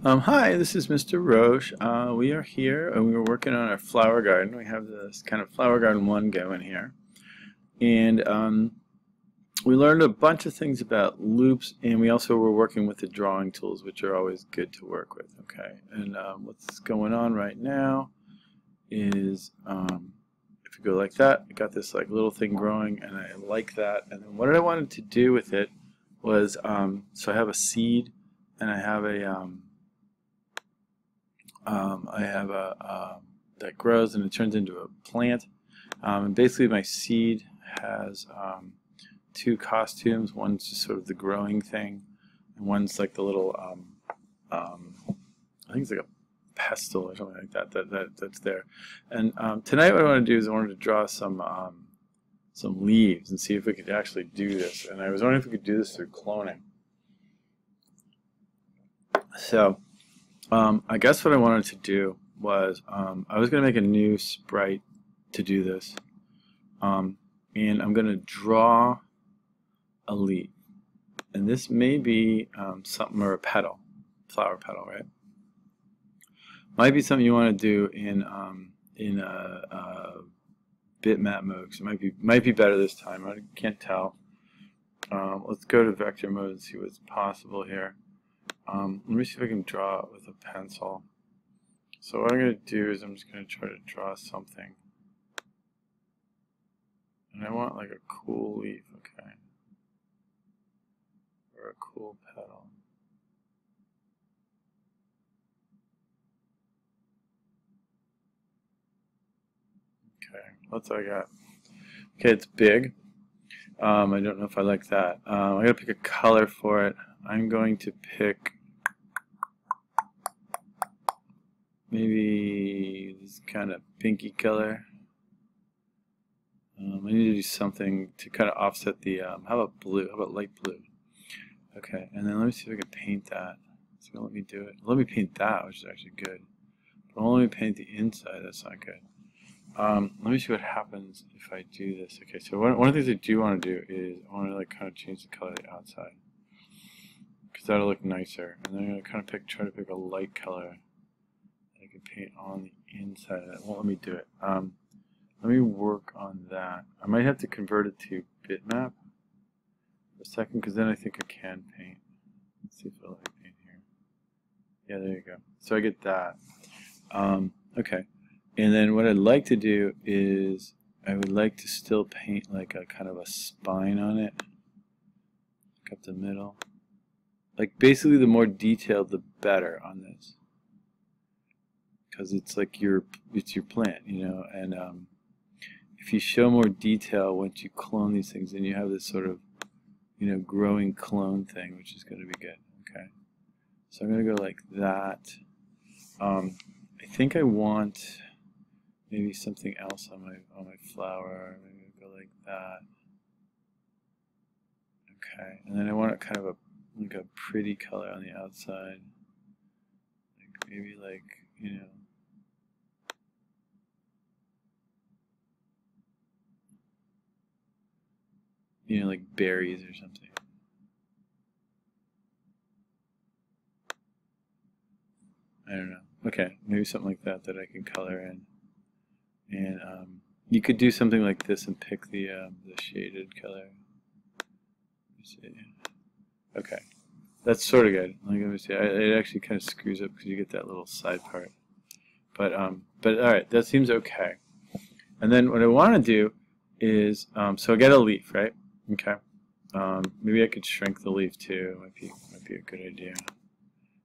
Hi, this is Mr. Roche. We are here and we were working on our flower garden. We have this kind of flower garden 1 going here. And we learned a bunch of things about loops, and we also were working with the drawing tools, which are always good to work with. Okay, and what's going on right now is if you go like that, I got this like little thing growing, and I like that. And then what I wanted to do with it was, so I have a seed, and I have a that grows and it turns into a plant. And basically, my seed has 2 costumes. One's just sort of the growing thing, and one's like the little I think it's like a pestle or something like that. That's there. And tonight, what I want to do is I wanted to draw some leaves and see if we could actually do this. And I was wondering if we could do this through cloning. So. I guess what I wanted to do was I was going to make a new sprite to do this, and I'm going to draw a leaf, and this may be something, or a petal, flower petal, right? Might be something you want to do in bitmap mode, because it might be better this time. I can't tell. Let's go to vector mode and see what's possible here. Let me see if I can draw it with a pencil. So what I'm going to do is I'm just going to try to draw something. And I want like a cool leaf, okay? Or a cool petal. Okay, what's I got? Okay, it's big. I don't know if I like that. I got to pick a color for it. I'm going to pick maybe this kind of pinky color. I need to do something to kind of offset the, how about blue? How about light blue? Okay, and then let me see if I can paint that. It's going to let me do it. Let me paint that, which is actually good. But only let me paint the inside. That's not good. Let me see what happens if I do this. Okay, so one of the things I do want to do is I want to like kind of change the color of the outside, because that'll look nicer. And then I'm going to kind of try to pick a light color that I can paint on the inside of it. It won't let me do it. Let me work on that. I might have to convert it to bitmap for a second, because then I think I can paint. Let's see if it'll let me paint here. Yeah, there you go. So I get that. Okay. And then what I'd like to do is I would like to still paint like a kind of a spine on it, like up the middle. Like basically the more detailed the better on this, because it's like it's your plant, you know. And if you show more detail once you clone these things, then you have this sort of, you know, growing clone thing, which is going to be good. Okay, so I'm going to go like that. I think I want maybe something else on my flower. Maybe go like that. Okay, and then I want it kind of like a pretty color on the outside. Like maybe like, you know, like berries or something. I don't know. Okay, maybe something like that I can color in. And you could do something like this and pick the shaded color. Let me see. Okay, that's sort of good. Let me see. It actually kind of screws up because you get that little side part. But all right, that seems okay. And then what I want to do is, so I get a leaf, right? Okay. Maybe I could shrink the leaf too. Might be a good idea,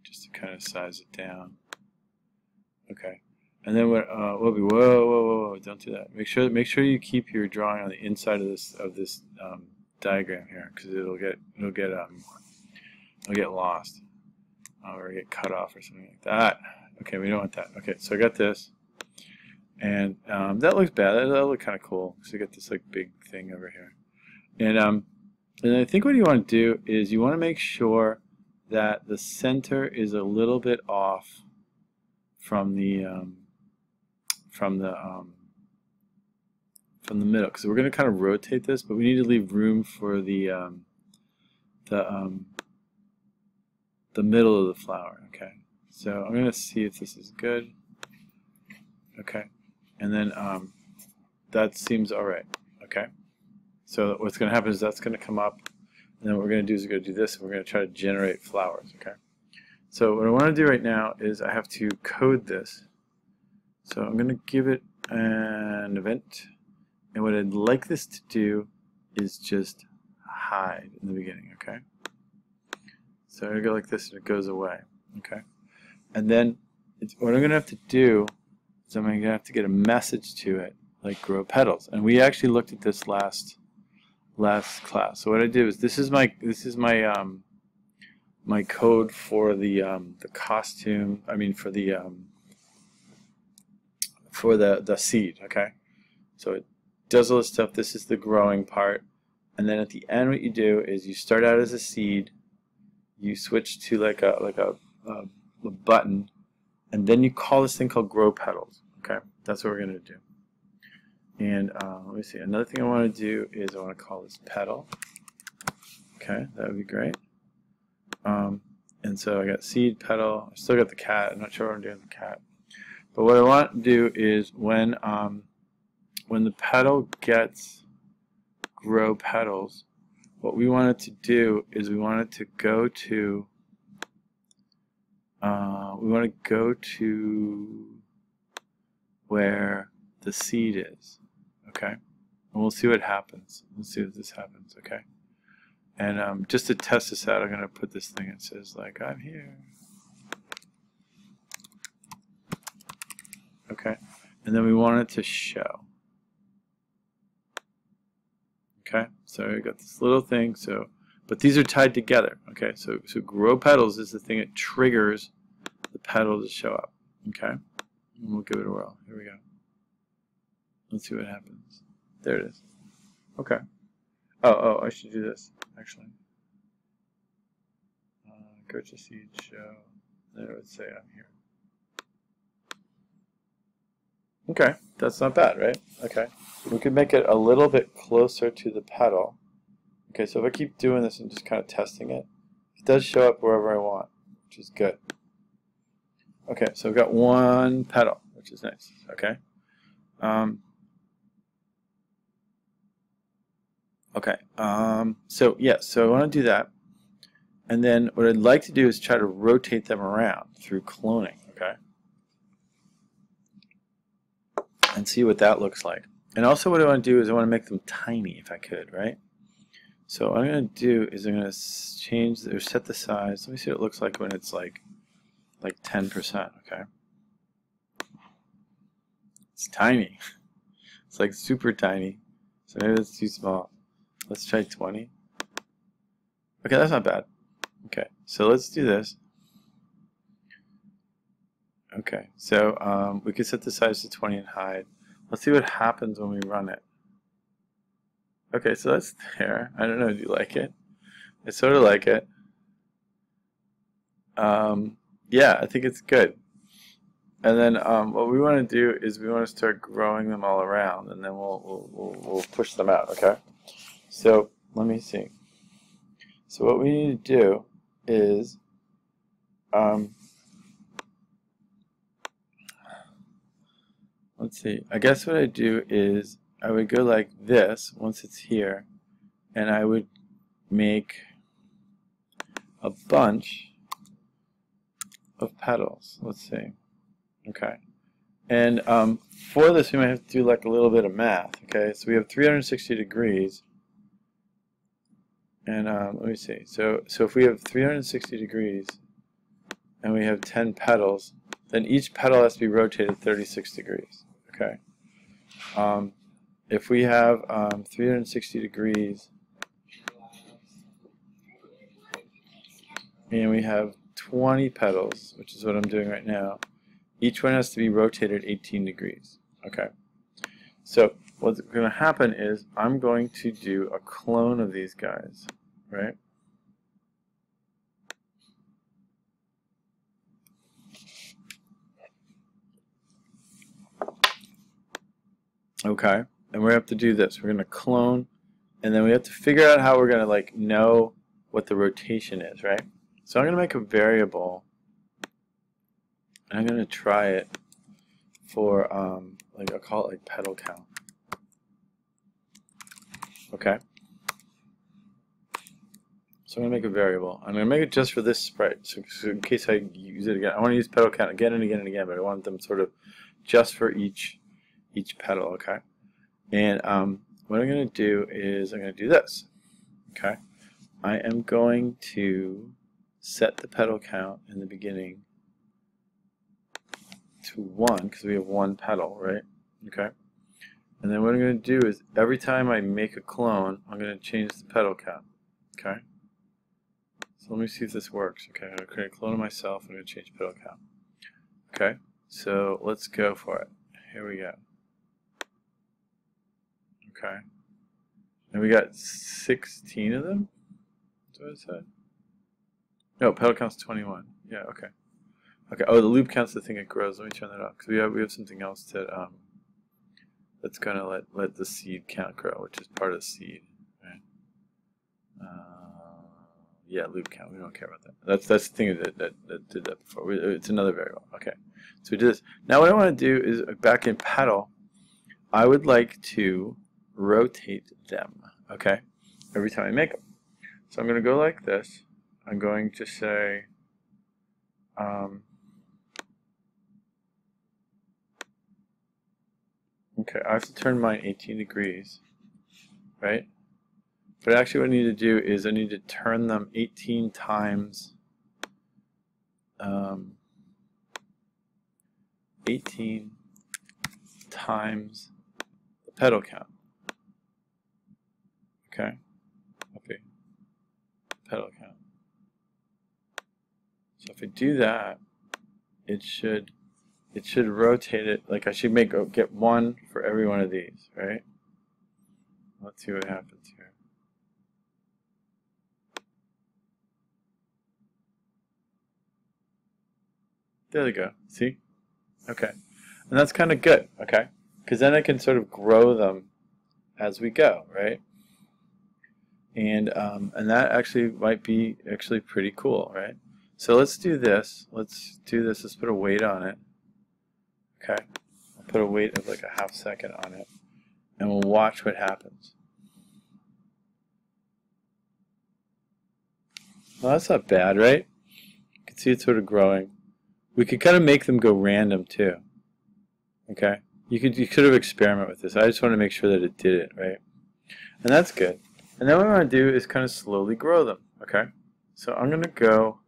just to kind of size it down. Okay. And then whoa, don't do that. Make sure you keep your drawing on the inside of this diagram here, because it'll get lost or get cut off or something like that. Okay, we don't want that. Okay, so I got this, and that looks bad. That looks kind of cool. So I got this like big thing over here, and I think what you want to do is you want to make sure that the center is a little bit off from the middle, because we're going to kind of rotate this, but we need to leave room for the middle of the flower. Okay, So I'm going to see if this is good. Okay. And then that seems all right. Okay. So what's going to happen is that's going to come up, and then what we're going to do is we're going to do this, and we're going to try to generate flowers. Okay. So what I want to do right now is I have to code this. So I'm going to give it an event, and what I'd like this to do is just hide in the beginning. Okay. So I'm going to go like this, and it goes away. Okay. And then what I'm going to have to do is I'm going to have to get a message to it, like grow petals. And we actually looked at this last class. So what I did is this is my my code for the costume. I mean for the seed. Okay. So it does all this stuff. This is the growing part, and then at the end, what you do is you start out as a seed. You switch to like a button, and then you call this thing called grow petals. Okay, that's what we're going to do. And let me see. Another thing I want to do is I want to call this petal. Okay, that would be great. And so I got seed, petal. I still got the cat. I'm not sure what I'm doing with the cat. But what I want to do is when the petal gets grow petals, what we want it to do is we want it to go to where the seed is. Okay, and we'll see what happens. Let's see if this happens. Okay, and just to test this out, I'm going to put this thing that says like I'm here. Okay, and then we want it to show. Okay, so we got this little thing. So, but these are tied together. Okay, so grow petals is the thing that triggers the petal to show up. Okay, and we'll give it a whirl. Here we go. Let's see what happens. There it is. Okay. Oh, I should do this actually. Go to seed show. Then it would say I'm here. Okay, that's not bad, right? Okay, we could make it a little bit closer to the petal. Okay, so if I keep doing this and just kind of testing it, it does show up wherever I want, which is good. Okay, so I've got one petal, which is nice. Okay. So yeah, so I want to do that, and then what I'd like to do is try to rotate them around through cloning. Okay. And see what that looks like. And also what I want to do is I want to make them tiny if I could, right? So what I'm going to do is I'm going to change or set the size. Let me see what it looks like when it's like 10%, okay? It's tiny. It's like super tiny. So maybe that's too small. Let's try 20. Okay, that's not bad. Okay, so let's do this. Okay, so we can set the size to 20 and hide. Let's see what happens when we run it. Okay, so that's there. I don't know, do you like it? I sort of like it. Yeah, I think it's good. And then what we want to do is we want to start growing them all around, and then we'll push them out. Okay. So let me see. So what we need to do is let's see. I guess what I do is I would go like this once it's here, and I would make a bunch of petals. Let's see. Okay. And for this, we might have to do like a little bit of math. Okay. So we have 360 degrees. And let me see. So if we have 360 degrees and we have 10 petals, then each petal has to be rotated 36 degrees. Okay. If we have 360 degrees and we have 20 petals, which is what I'm doing right now, each one has to be rotated 18 degrees. Okay. So what's going to happen is I'm going to do a clone of these guys, right? Okay. And we have to do this. We're going to clone, and then we have to figure out how we're going to like know what the rotation is, right? So I'm going to make a variable I'm going to try it for, like, I'll call it like petal count. Okay. So I'm going to make a variable. I'm going to make it just for this sprite. So in case I use it again, I want to use petal count again and again and again, but I want them sort of just for each petal, okay? And what I'm going to do is I'm going to do this, okay? I am going to set the petal count in the beginning to 1, because we have 1 petal, right? Okay. And then what I'm going to do is every time I make a clone, I'm going to change the petal count, okay? So let me see if this works. Okay, I'm going to create a clone of myself. I'm going to change petal count. Okay, so let's go for it. Here we go. Okay. And we got 16 of them? That's what it said. No, petal count's 21. Yeah, okay. Okay. Oh, the loop counts the thing it grows. Let me turn that off because we have something else that that's gonna let the seed count grow, which is part of the seed. Right? Yeah, loop count. We don't care about that. That's the thing that did that before. It's another variable. Okay. So we do this. Now what I want to do is back in petal, I would like to rotate them. Okay. Every time I make them. So I'm going to go like this. I'm going to say okay, I have to turn mine 18 degrees, right? But actually what I need to do is I need to turn them 18 times 18 times the petal count. Okay? Okay. Petal count. So if I do that, it should rotate it, like I should get 1 for every one of these, right? Let's see what happens here. There we go. See? Okay. And that's kind of good, okay? Because then I can sort of grow them as we go, right? And that actually might be actually pretty cool, right? So let's do this. Let's do this. Let's put a weight on it. Okay. I'll put a weight of like a ½ second on it. And we'll watch what happens. Well, that's not bad, right? You can see it sort of growing. We could kind of make them go random too. Okay? You could have experimented with this. I just want to make sure that it did it, right? And that's good. And then what I want to do is kind of slowly grow them. Okay? So I'm going to go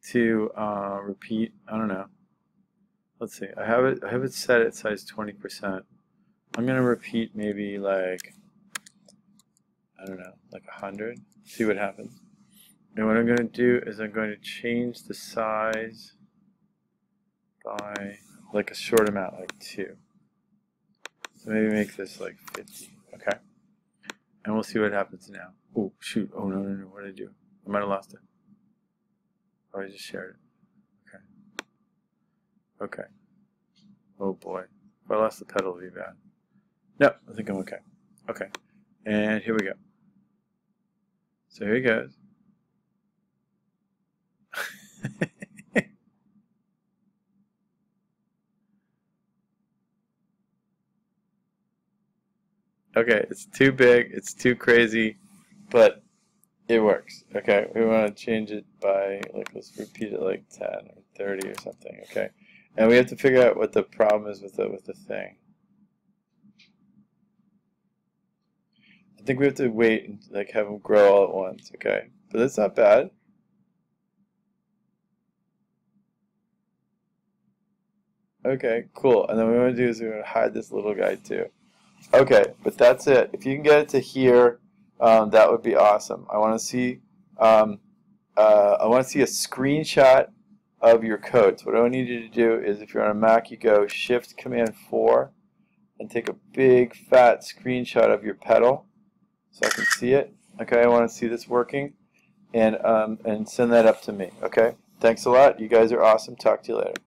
to repeat, I don't know. Let's see. I have it set at size 20%. I'm going to repeat maybe like, I don't know, like 100. See what happens. And what I'm going to do is I'm going to change the size by like a short amount, like 2. So maybe make this like 50. Okay? And we'll see what happens now. Oh, shoot. Oh, no. What did I do? I might have lost it. Oh, I just shared it. Okay. Okay. Oh, boy. If I lost the petal, it'll be bad. No, I think I'm okay. Okay. And here we go. So here he goes. Okay, it's too big, it's too crazy, but it works. Okay, we want to change it by, like, let's repeat it like 10 or 30 or something, okay? And we have to figure out what the problem is with the thing. I think we have to wait and like have them grow all at once, okay? But that's not bad. Okay, cool. And then what we want to do is we're going to hide this little guy too. Okay, but that's it. If you can get it to here, that would be awesome. I want to see a screenshot of your code. So what I need you to do is, if you're on a Mac, you go Shift Command 4 and take a big fat screenshot of your petal so I can see it. Okay, I want to see this working, and send that up to me. Okay, thanks a lot. You guys are awesome. Talk to you later.